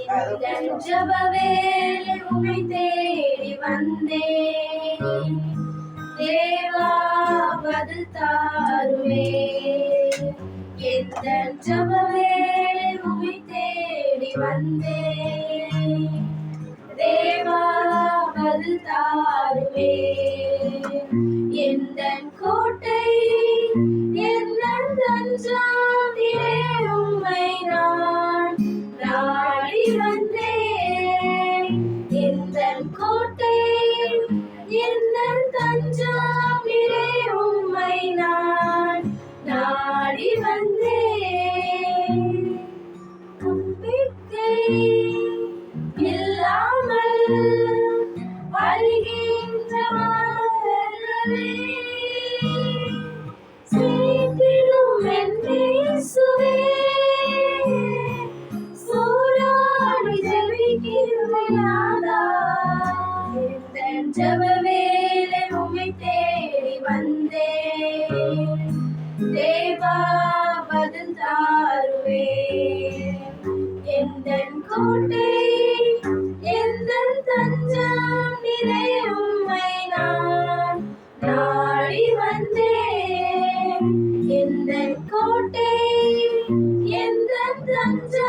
எங்கள் ஜெப வேளை உம்மை தேடி வந்தேன். தேவா பதில் தாருமே. எங்கள் ஜெப வேளை உம்மை தேடி வந்தேன். தேவா பதில் தாருமே. எந்தன் கோட்டை எந்தன் தஞ்சம் நீரே, உம்மை நான் நாடி வந்தேன். எந்தன் கோட்டை எந்தன் தஞ்சம் நீரே, உம்மை நான் நாடி வந்தேன். நம்பிக்கை இல்லாமல் வருகின்ற மாணவர்களே, சீக்கிரம் என் இயேசுவே, சூராடி ஜெபிக்கின்ற நாதா. எந்தன் ஜெப வேளை உம்மை தேடி வந்தேன். தேவா பதில் தாருவே. எந்தன் கோட்டை எந்தன் தஞ்சம் நீரே, உம்மை நான் நாடி வந்தேன். எந்தன் கோட்டை எந்தன் தஞ்சம்